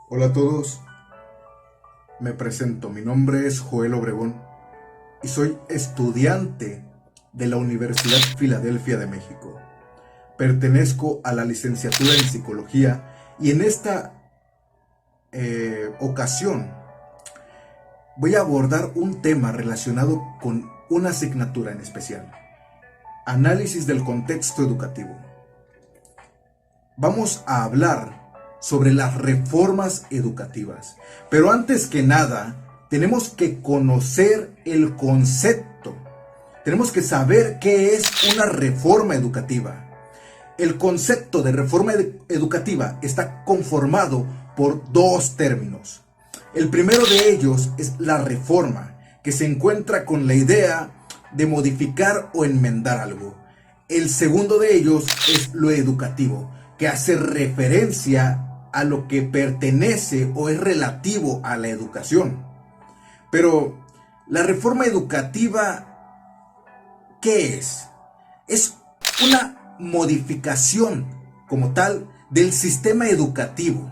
Hola a todos, me presento, mi nombre es Joel Obregón y soy estudiante de la Universidad Filadelfia de México. Pertenezco a la licenciatura en Psicología y en esta ocasión voy a abordar un tema relacionado con una asignatura en especial: análisis del contexto educativo. Vamos a hablar sobre las reformas educativas. Pero antes que nada, tenemos que conocer el concepto. Tenemos que saber qué es una reforma educativa. El concepto de reforma educativa está conformado por dos términos. El primero de ellos es la reforma, que se encuentra con la idea de modificar o enmendar algo. El segundo de ellos es lo educativo, que hace referencia a lo que pertenece o es relativo a la educación. Pero, ¿la reforma educativa qué es? Es una modificación como tal del sistema educativo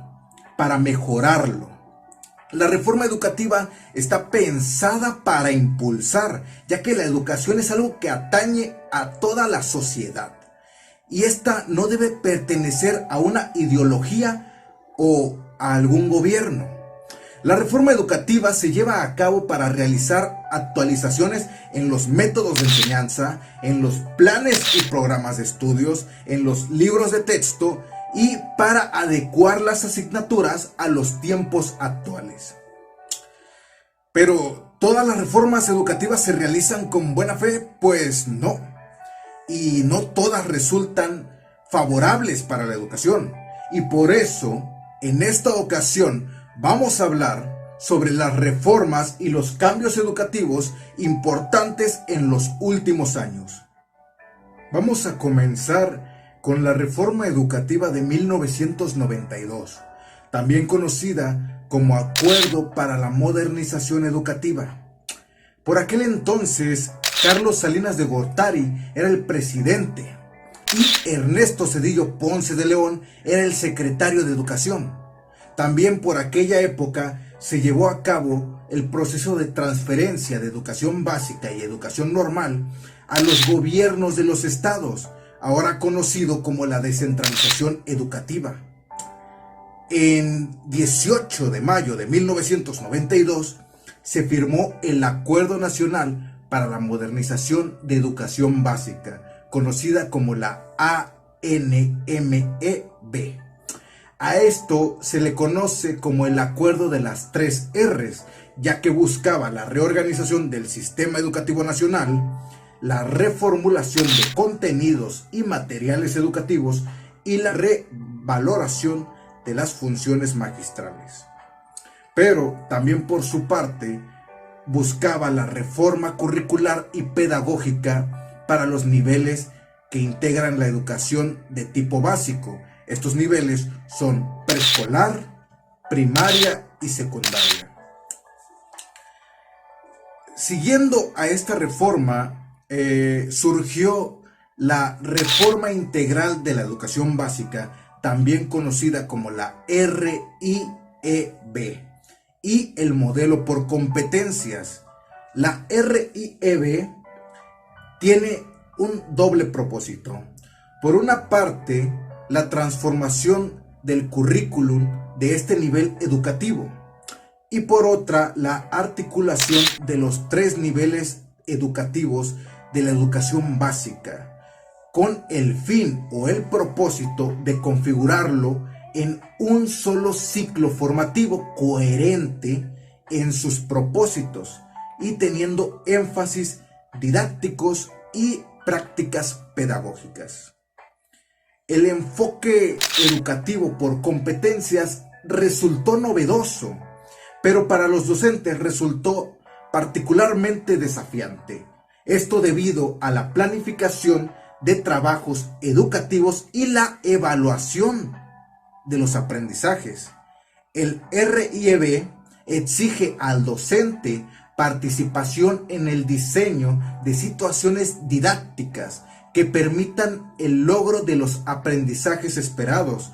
para mejorarlo. La reforma educativa está pensada para impulsar, ya que la educación es algo que atañe a toda la sociedad. Y esta no debe pertenecer a una ideología o a algún gobierno. La reforma educativa se lleva a cabo para realizar actualizaciones en los métodos de enseñanza, en los planes y programas de estudios, en los libros de texto y para adecuar las asignaturas a los tiempos actuales. Pero, ¿todas las reformas educativas se realizan con buena fe? Pues no. Y no todas resultan favorables para la educación. Y por eso, en esta ocasión, vamos a hablar sobre las reformas y los cambios educativos importantes en los últimos años. Vamos a comenzar con la reforma educativa de 1992, también conocida como Acuerdo para la Modernización Educativa. Por aquel entonces, Carlos Salinas de Gortari era el presidente y Ernesto Zedillo Ponce de León era el secretario de Educación. También por aquella época se llevó a cabo el proceso de transferencia de educación básica y educación normal a los gobiernos de los estados, ahora conocido como la descentralización educativa. En 18 de mayo de 1992 se firmó el Acuerdo Nacional para la Modernización de Educación Básica, conocida como la ANMEB. A esto se le conoce como el Acuerdo de las 3 R's, ya que buscaba la reorganización del sistema educativo nacional, la reformulación de contenidos y materiales educativos y la revaloración de las funciones magistrales. Pero también por su parte buscaba la reforma curricular y pedagógica para los niveles que integran la educación de tipo básico. Estos niveles son preescolar, primaria y secundaria. Siguiendo a esta reforma, surgió la Reforma Integral de la Educación Básica, también conocida como la RIEB, y el modelo por competencias. La RIEB tiene un doble propósito. Por una parte, la transformación del currículum de este nivel educativo y por otra, la articulación de los 3 niveles educativos de la educación básica, con el fin o el propósito de configurarlo en un solo ciclo formativo coherente en sus propósitos y teniendo énfasis didácticos y prácticas pedagógicas. El enfoque educativo por competencias resultó novedoso, pero para los docentes resultó particularmente desafiante. Esto debido a la planificación de trabajos educativos y la evaluación de los aprendizajes. El RIEB exige al docente participación en el diseño de situaciones didácticas que permitan el logro de los aprendizajes esperados,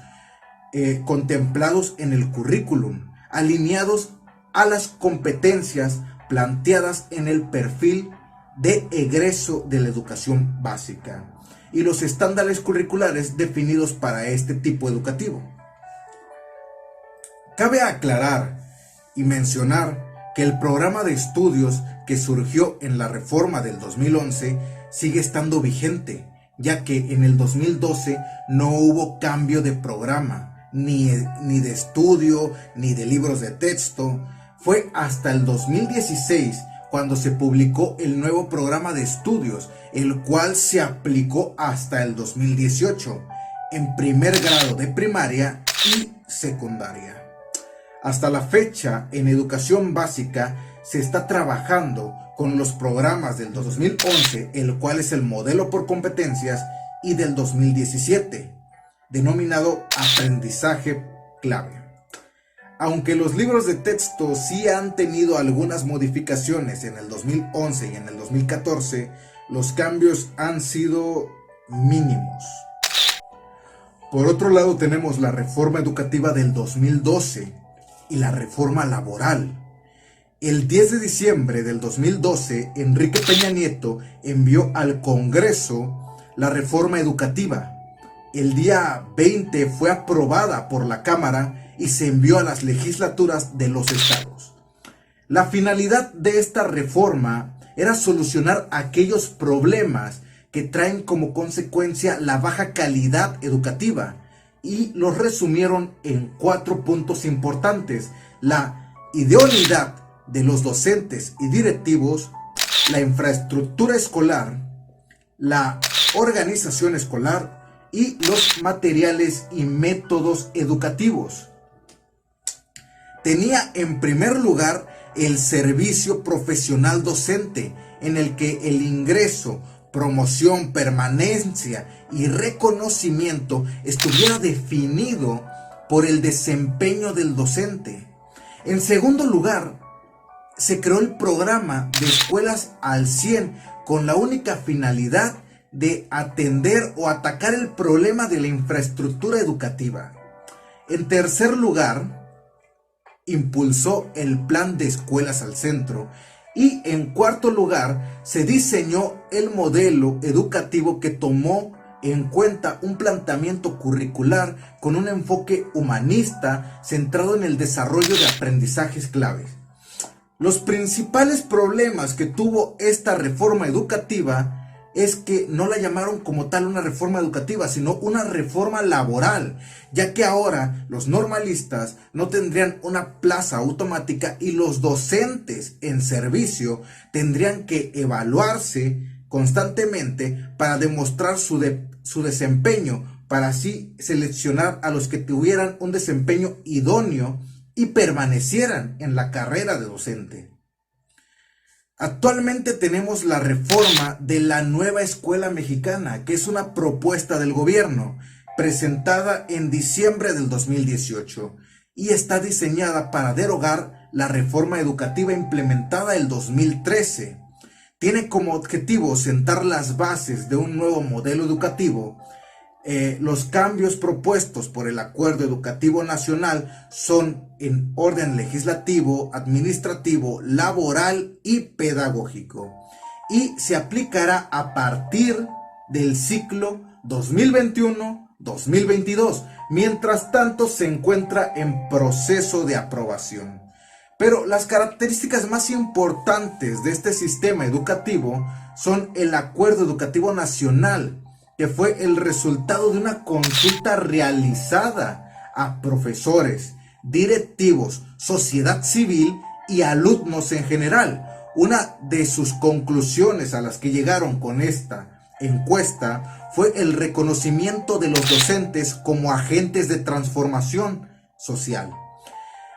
contemplados en el currículum, alineados a las competencias planteadas en el perfil de egreso de la educación básica y los estándares curriculares definidos para este tipo educativo. Cabe aclarar y mencionar que el programa de estudios que surgió en la reforma del 2011 sigue estando vigente, ya que en el 2012 no hubo cambio de programa, ni de estudio, ni de libros de texto. Fue hasta el 2016 cuando se publicó el nuevo programa de estudios, el cual se aplicó hasta el 2018, en primer grado de primaria y secundaria. Hasta la fecha, en educación básica, se está trabajando con los programas del 2011, el cual es el modelo por competencias, y del 2017, denominado aprendizaje clave. Aunque los libros de texto sí han tenido algunas modificaciones en el 2011 y en el 2014, los cambios han sido mínimos. Por otro lado, tenemos la reforma educativa del 2012 y la reforma laboral. El 10 de diciembre del 2012, Enrique Peña Nieto envió al Congreso la reforma educativa. El día 20 fue aprobada por la Cámara y se envió a las legislaturas de los estados. La finalidad de esta reforma era solucionar aquellos problemas que traen como consecuencia la baja calidad educativa, y los resumieron en 4 puntos importantes: la idoneidad de los docentes y directivos, la infraestructura escolar, la organización escolar y los materiales y métodos educativos. Tenía en primer lugar el servicio profesional docente, en el que el ingreso, promoción, permanencia y reconocimiento estuviera definido por el desempeño del docente. En segundo lugar, se creó el programa de escuelas al 100 con la única finalidad de atender o atacar el problema de la infraestructura educativa. En tercer lugar, impulsó el plan de escuelas al centro. Y en cuarto lugar, se diseñó el modelo educativo que tomó en cuenta un planteamiento curricular con un enfoque humanista centrado en el desarrollo de aprendizajes claves. Los principales problemas que tuvo esta reforma educativa es que no la llamaron como tal una reforma educativa, sino una reforma laboral, ya que ahora los normalistas no tendrían una plaza automática y los docentes en servicio tendrían que evaluarse constantemente para demostrar su desempeño, para así seleccionar a los que tuvieran un desempeño idóneo y permanecieran en la carrera de docente. Actualmente tenemos la reforma de la nueva escuela mexicana, que es una propuesta del gobierno presentada en diciembre del 2018 y está diseñada para derogar la reforma educativa implementada el 2013. Tiene como objetivo sentar las bases de un nuevo modelo educativo. Los cambios propuestos por el Acuerdo Educativo Nacional son en orden legislativo, administrativo, laboral y pedagógico, y se aplicará a partir del ciclo 2021-2022. Mientras tanto, se encuentra en proceso de aprobación. Pero las características más importantes de este sistema educativo son el Acuerdo Educativo Nacional, que fue el resultado de una consulta realizada a profesores, directivos, sociedad civil y alumnos en general. Una de sus conclusiones a las que llegaron con esta encuesta fue el reconocimiento de los docentes como agentes de transformación social.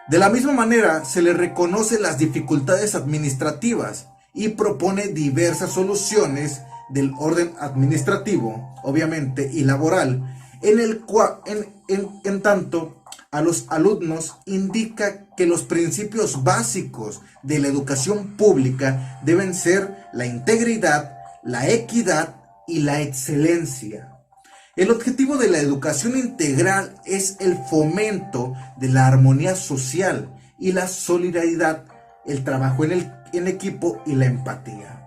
De la misma manera, se les reconoce las dificultades administrativas y propone diversas soluciones del orden administrativo, obviamente, y laboral, en tanto a los alumnos indica que los principios básicos de la educación pública deben ser la integridad, la equidad y la excelencia. El objetivo de la educación integral es el fomento de la armonía social y la solidaridad, el trabajo en equipo y la empatía.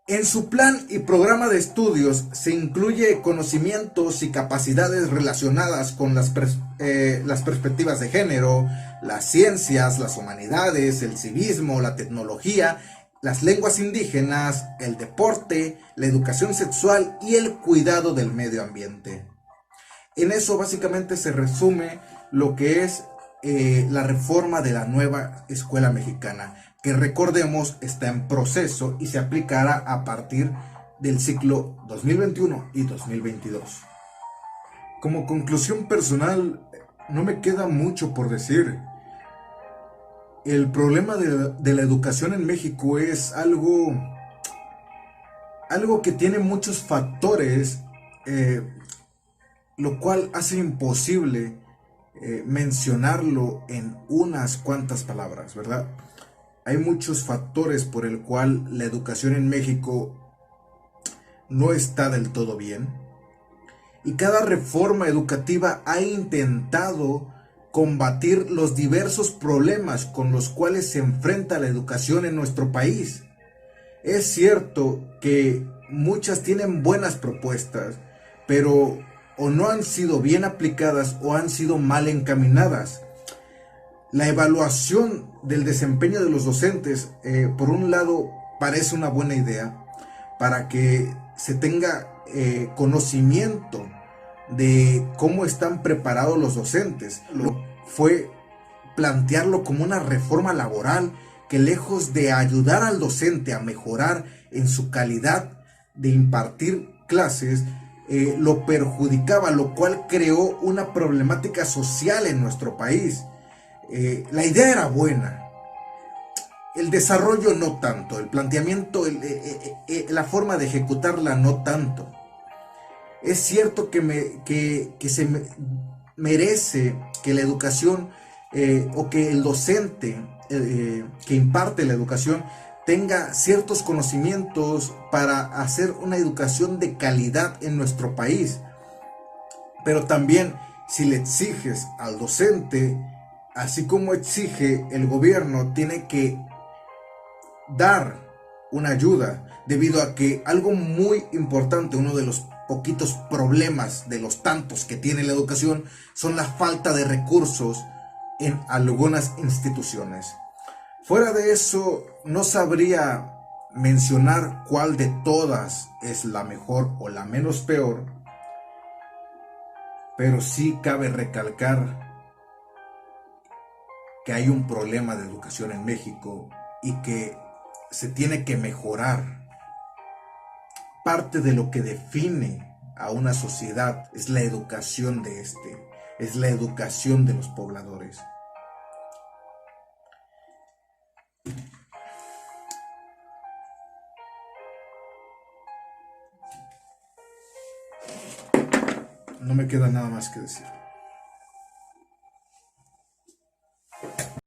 En su plan y programa de estudios se incluye conocimientos y capacidades relacionadas con las perspectivas de género, las ciencias, las humanidades, el civismo, la tecnología, las lenguas indígenas, el deporte, la educación sexual y el cuidado del medio ambiente. En eso básicamente se resume lo que es la reforma de la nueva escuela mexicana, que recordemos está en proceso y se aplicará a partir del ciclo 2021 y 2022. Como conclusión personal, no me queda mucho por decir. El problema de la educación en México es algo que tiene muchos factores, lo cual hace imposible mencionarlo en unas cuantas palabras, ¿verdad? Hay muchos factores por el cual la educación en México no está del todo bien. Y cada reforma educativa ha intentado combatir los diversos problemas con los cuales se enfrenta la educación en nuestro país. Es cierto que muchas tienen buenas propuestas, pero o no han sido bien aplicadas o han sido mal encaminadas. La evaluación del desempeño de los docentes, por un lado, parece una buena idea para que se tenga conocimiento de cómo están preparados los docentes. Fue plantearlo como una reforma laboral que, lejos de ayudar al docente a mejorar en su calidad de impartir clases, lo perjudicaba, lo cual creó una problemática social en nuestro país. La idea era buena, el desarrollo no tanto, el planteamiento, la forma de ejecutarla no tanto. Es cierto que se merece que la educación o que el docente que imparte la educación tenga ciertos conocimientos para hacer una educación de calidad en nuestro país. Pero también, si le exiges al docente, así como exige el gobierno, tiene que dar una ayuda, debido a que algo muy importante, uno de los poquitos problemas de los tantos que tiene la educación, son la falta de recursos en algunas instituciones. Fuera de eso, no sabría mencionar cuál de todas es la mejor o la menos peor, pero sí cabe recalcar que hay un problema de educación en México y que se tiene que mejorar. Parte de lo que define a una sociedad es la educación es la educación de los pobladores. No me queda nada más que decir.